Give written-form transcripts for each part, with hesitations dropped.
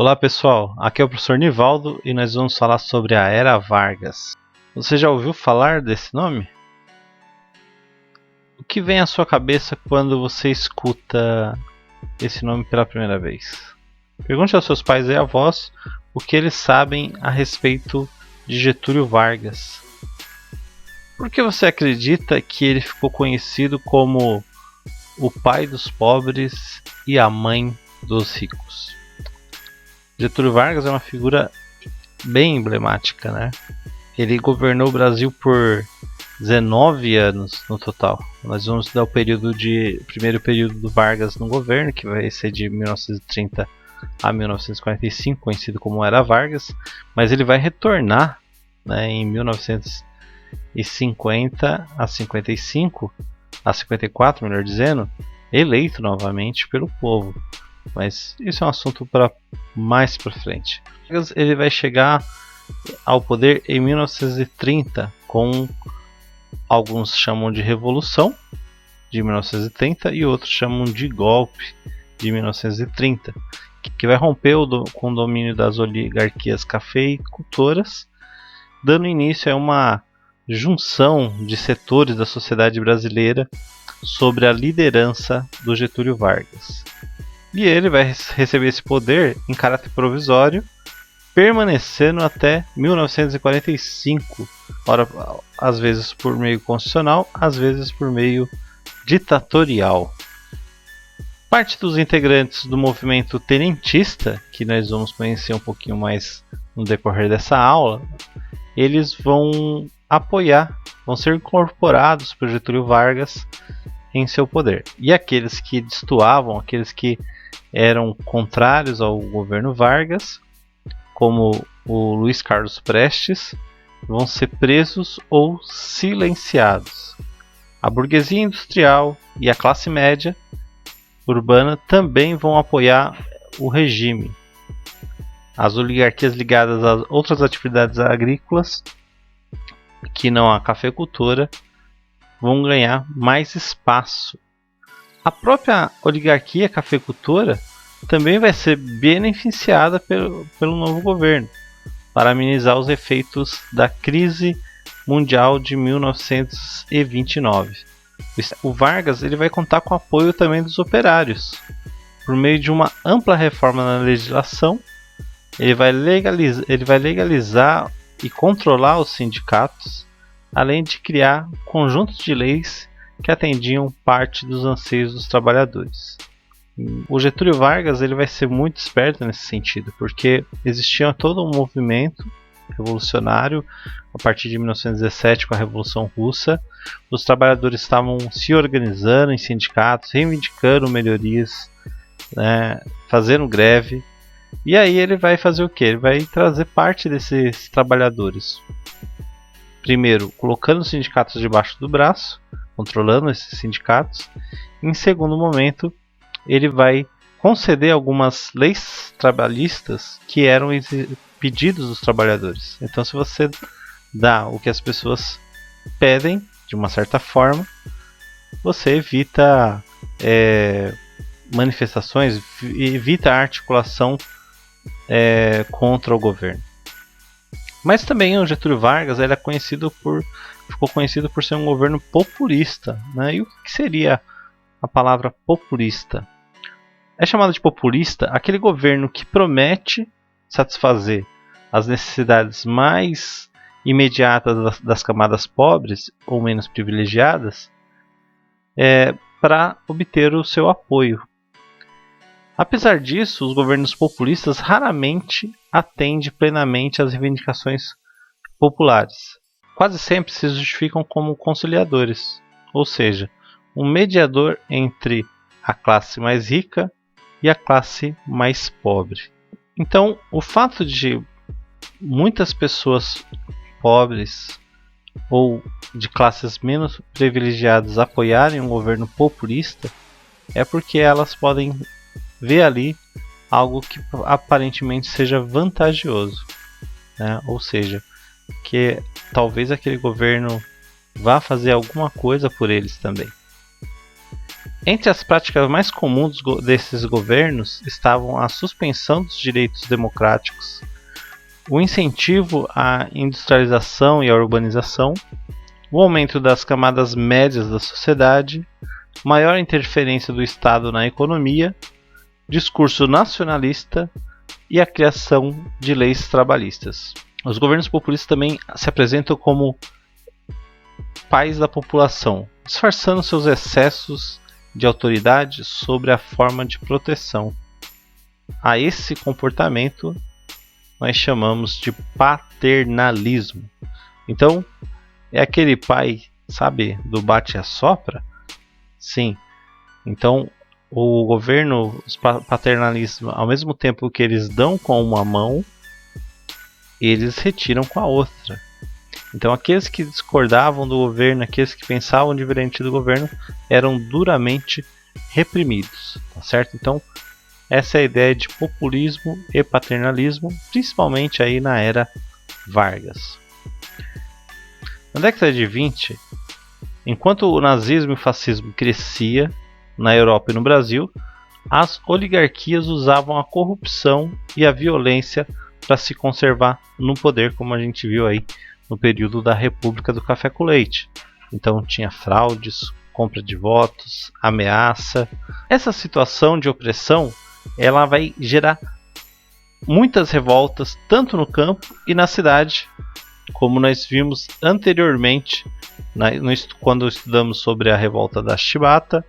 Olá pessoal, aqui é o professor Nivaldo e nós vamos falar sobre a Era Vargas. Você já ouviu falar desse nome? O que vem à sua cabeça quando você escuta esse nome pela primeira vez? Pergunte aos seus pais e avós o que eles sabem a respeito de Getúlio Vargas. Por que você acredita que ele ficou conhecido como o pai dos pobres e a mãe dos ricos? Getúlio Vargas é uma figura bem emblemática, né? Ele governou o Brasil por 19 anos no total. Nós vamos dar o primeiro período do Vargas no governo, que vai ser de 1930 a 1945, conhecido como Era Vargas, mas ele vai retornar, né, em 1950 a 55, a 54, melhor dizendo, eleito novamente pelo povo. Mas isso é um assunto para mais para frente. Ele vai chegar ao poder em 1930 com alguns chamam de revolução de 1930 e outros chamam de golpe de 1930, que vai romper com o domínio das oligarquias cafeicultoras, dando início a uma junção de setores da sociedade brasileira sobre a liderança do Getúlio Vargas. E ele vai receber esse poder em caráter provisório, permanecendo até 1945, ora, às vezes por meio constitucional, às vezes por meio ditatorial. Parte dos integrantes do movimento tenentista, que nós vamos conhecer um pouquinho mais no decorrer dessa aula, eles vão vão ser incorporados por Getúlio Vargas em seu poder. E aqueles que destoavam, aqueles que eram contrários ao governo Vargas, como o Luiz Carlos Prestes, vão ser presos ou silenciados. A burguesia industrial e a classe média urbana também vão apoiar o regime. As oligarquias ligadas a outras atividades agrícolas, que não a cafeicultura, vão ganhar mais espaço. A própria oligarquia cafeicultora também vai ser beneficiada pelo novo governo, para amenizar os efeitos da crise mundial de 1929. O Vargas ele vai contar com o apoio também dos operários. Por meio de uma ampla reforma na legislação, ele vai legalizar e controlar os sindicatos, além de criar conjuntos de leis que atendiam parte dos anseios dos trabalhadores. O Getúlio Vargas ele vai ser muito esperto nesse sentido, porque existia todo um movimento revolucionário a partir de 1917 com a Revolução Russa. Os trabalhadores estavam se organizando em sindicatos, reivindicando melhorias, né, fazendo greve. E aí ele vai fazer o que? Ele vai trazer parte desses trabalhadores. Primeiro, colocando os sindicatos debaixo do braço, controlando esses sindicatos. Em segundo momento, ele vai conceder algumas leis trabalhistas que eram pedidos dos trabalhadores. Então, se você dá o que as pessoas pedem, de uma certa forma, você evita manifestações, evita a articulação contra o governo. Mas também o Getúlio Vargas ficou conhecido por ser um governo populista, né? E o que seria a palavra populista? É chamado de populista aquele governo que promete satisfazer as necessidades mais imediatas das camadas pobres ou menos privilegiadas para obter o seu apoio. Apesar disso, os governos populistas raramente atendem plenamente às reivindicações populares. Quase sempre se justificam como conciliadores, ou seja, um mediador entre a classe mais rica e a classe mais pobre. Então, o fato de muitas pessoas pobres ou de classes menos privilegiadas apoiarem um governo populista é porque elas podem ver ali algo que aparentemente seja vantajoso, né? Ou seja, que talvez aquele governo vá fazer alguma coisa por eles também. Entre as práticas mais comuns desses governos estavam a suspensão dos direitos democráticos, o incentivo à industrialização e à urbanização, o aumento das camadas médias da sociedade, maior interferência do Estado na economia, discurso nacionalista e a criação de leis trabalhistas. Os governos populistas também se apresentam como pais da população, disfarçando seus excessos de autoridade sobre a forma de proteção. A esse comportamento nós chamamos de paternalismo. Então, é aquele pai, sabe, do bate e assopra? Sim. Então, o governo, os paternalistas, ao mesmo tempo que eles dão com uma mão, eles retiram com a outra. Então, aqueles que discordavam do governo, aqueles que pensavam diferente do governo, eram duramente reprimidos, tá certo? Então, essa é a ideia de populismo e paternalismo, principalmente aí na era Vargas. Na década de 20, enquanto o nazismo e o fascismo crescia na Europa e no Brasil, as oligarquias usavam a corrupção e a violência para se conservar no poder, como a gente viu aí no período da República do Café com Leite. Então tinha fraudes, compra de votos, ameaça. Essa situação de opressão, ela vai gerar muitas revoltas, tanto no campo e na cidade, como nós vimos anteriormente, quando estudamos sobre a revolta da Chibata,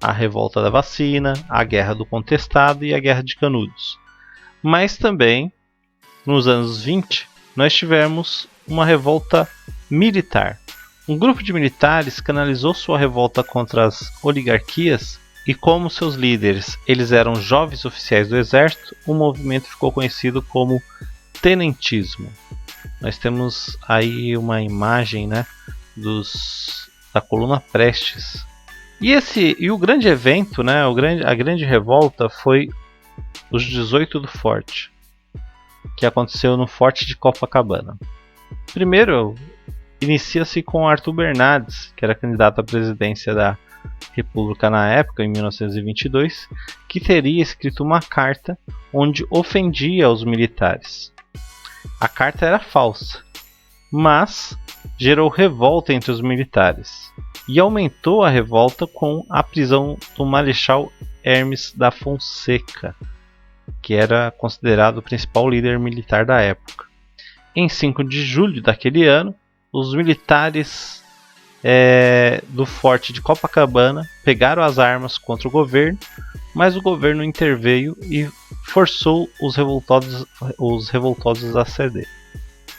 a revolta da vacina, a guerra do contestado e a guerra de Canudos. Mas também, nos anos 20, nós tivemos uma revolta militar. Um grupo de militares canalizou sua revolta contra as oligarquias e, como seus líderes eles eram jovens oficiais do exército, o movimento ficou conhecido como tenentismo. Nós temos aí uma imagem, né, da coluna Prestes. E o grande evento, né, a grande revolta foi os 18 do Forte, que aconteceu no Forte de Copacabana. Primeiro, inicia-se com Arthur Bernardes, que era candidato à presidência da República na época, em 1922, que teria escrito uma carta onde ofendia os militares. A carta era falsa, mas gerou revolta entre os militares e aumentou a revolta com a prisão do Marechal Hermes da Fonseca, que era considerado o principal líder militar da época. Em 5 de julho daquele ano, os militares do Forte de Copacabana pegaram as armas contra o governo, mas o governo interveio e forçou os revoltosos a ceder.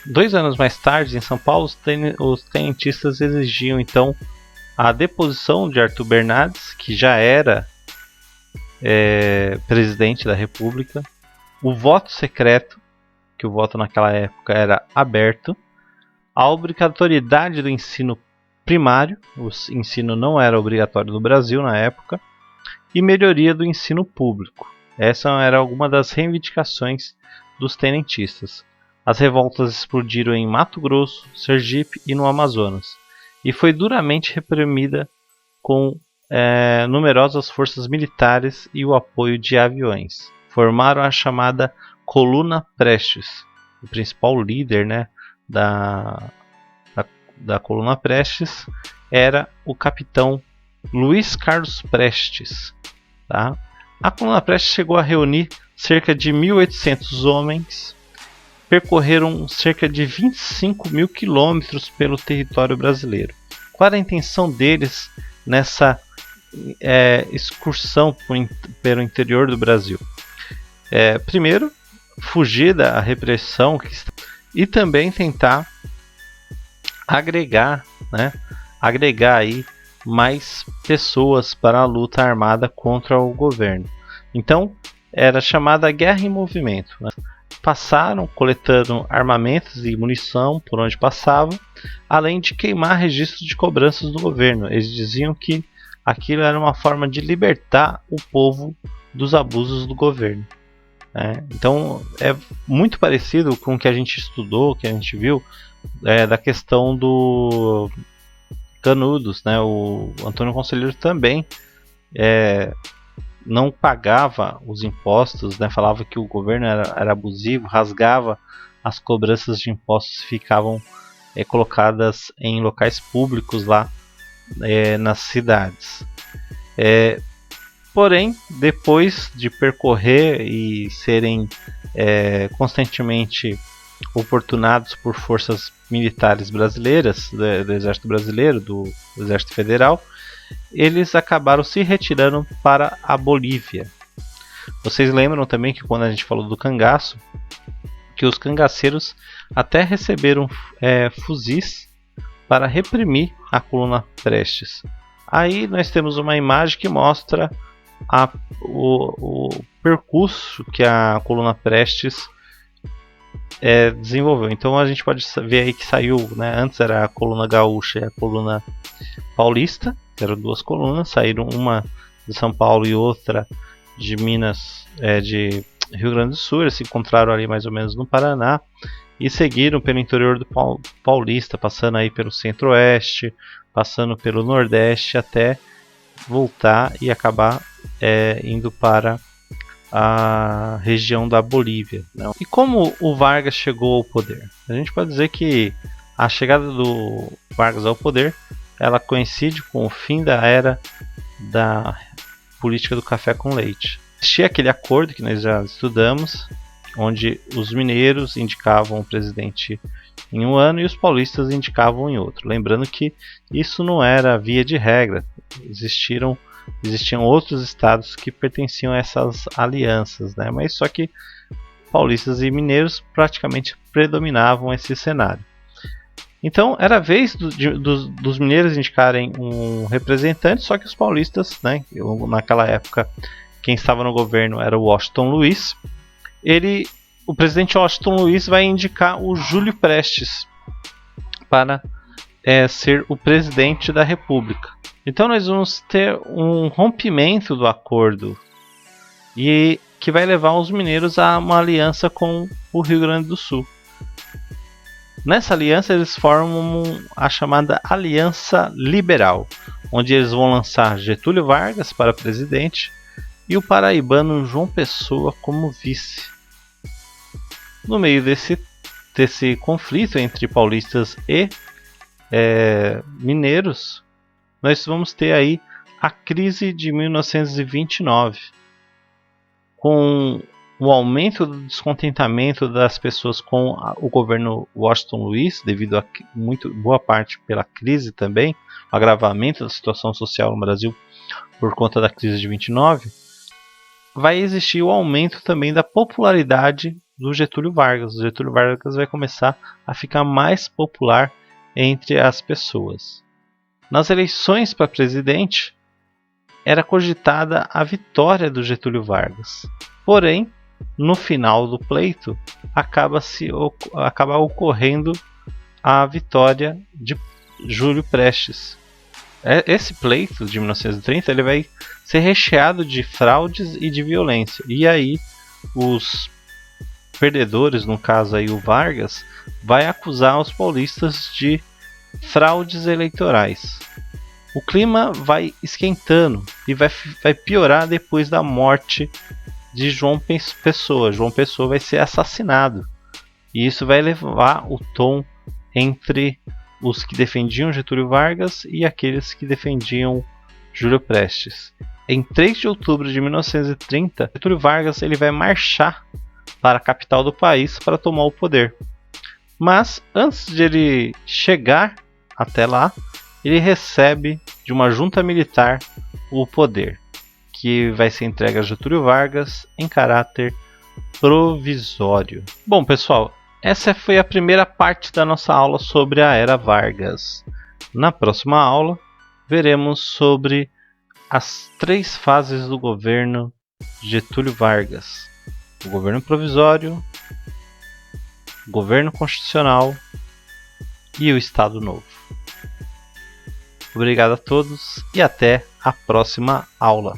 2 anos mais tarde, em São Paulo, os tenentistas exigiam então a deposição de Arthur Bernardes, que já era presidente da República, o voto secreto, que o voto naquela época era aberto, a obrigatoriedade do ensino primário, o ensino não era obrigatório no Brasil na época, e melhoria do ensino público. Essa era alguma das reivindicações dos tenentistas. As revoltas explodiram em Mato Grosso, Sergipe e no Amazonas, e foi duramente reprimida com numerosas forças militares e o apoio de aviões. Formaram a chamada Coluna Prestes. O principal líder, né, da Coluna Prestes era o capitão Luiz Carlos Prestes. Tá? A Coluna Prestes chegou a reunir cerca de 1.800 homens, percorreram cerca de 25 mil quilômetros pelo território brasileiro. Qual era a intenção deles nessa excursão pelo interior do Brasil? Primeiro, fugir da repressão e também tentar agregar aí mais pessoas para a luta armada contra o governo. Então, era chamada Guerra em Movimento. Né? Passaram coletando armamentos e munição por onde passavam, além de queimar registros de cobranças do governo. Eles diziam que aquilo era uma forma de libertar o povo dos abusos do governo. Então é muito parecido com o que a gente estudou, que a gente viu da questão do Canudos, né? O Antônio Conselheiro também não pagava os impostos, né? Falava que o governo era abusivo, rasgava as cobranças de impostos, ficavam colocadas em locais públicos lá nas cidades. Porém, depois de percorrer e serem constantemente oportunados por forças militares brasileiras, do Exército Brasileiro, do Exército Federal, eles acabaram se retirando para a Bolívia. Vocês lembram também que quando a gente falou do cangaço, que os cangaceiros até receberam fuzis para reprimir a coluna Prestes. Aí nós temos uma imagem que mostra o percurso que a coluna Prestes desenvolveu. Então a gente pode ver aí que saiu, né, antes era a coluna gaúcha e a coluna paulista, que eram duas colunas, saíram uma de São Paulo e outra de Minas, de Rio Grande do Sul. Eles se encontraram ali mais ou menos no Paraná e seguiram pelo interior do Paulista, passando aí pelo Centro-Oeste, passando pelo Nordeste, até voltar e acabar indo para a região da Bolívia. Não? E como o Vargas chegou ao poder? A gente pode dizer que a chegada do Vargas ao poder, ela coincide com o fim da era da política do café com leite. Existia aquele acordo que nós já estudamos, onde os mineiros indicavam o presidente em um ano e os paulistas indicavam em outro. Lembrando que isso não era via de regra, existiam outros estados que pertenciam a essas alianças, né? Mas só que paulistas e mineiros praticamente predominavam esse cenário. Então era a vez dos mineiros indicarem um representante, só que os paulistas, né, naquela época quem estava no governo era o Washington Luiz. O presidente Washington Luiz vai indicar o Júlio Prestes para ser o presidente da República. Então nós vamos ter um rompimento do acordo e que vai levar os mineiros a uma aliança com o Rio Grande do Sul. Nessa aliança eles formam a chamada Aliança Liberal, onde eles vão lançar Getúlio Vargas para presidente e o paraibano João Pessoa como vice. No meio desse conflito entre paulistas e mineiros, nós vamos ter aí a crise de 1929, com o aumento do descontentamento das pessoas com o governo Washington Luiz, devido a boa parte pela crise também, o agravamento da situação social no Brasil por conta da crise de 29, vai existir o aumento também da popularidade do Getúlio Vargas. O Getúlio Vargas vai começar a ficar mais popular entre as pessoas. Nas eleições para presidente, era cogitada a vitória do Getúlio Vargas. Porém, no final do pleito, acaba ocorrendo a vitória de Júlio Prestes. Esse pleito de 1930 ele vai ser recheado de fraudes e de violência. E aí os perdedores, no caso aí o Vargas, vai acusar os paulistas de fraudes eleitorais. O clima vai esquentando e vai piorar depois da morte de João Pessoa. João Pessoa vai ser assassinado. E isso vai levar o tom entre os que defendiam Getúlio Vargas e aqueles que defendiam Júlio Prestes. Em 3 de outubro de 1930, Getúlio Vargas ele vai marchar para a capital do país para tomar o poder. Mas antes de ele chegar até lá, ele recebe de uma junta militar o poder, que vai ser entregue a Getúlio Vargas em caráter provisório. Bom, pessoal, essa foi a primeira parte da nossa aula sobre a Era Vargas. Na próxima aula, veremos sobre as 3 fases do governo Getúlio Vargas: o governo provisório, o governo constitucional e o Estado Novo. Obrigado a todos e até a próxima aula.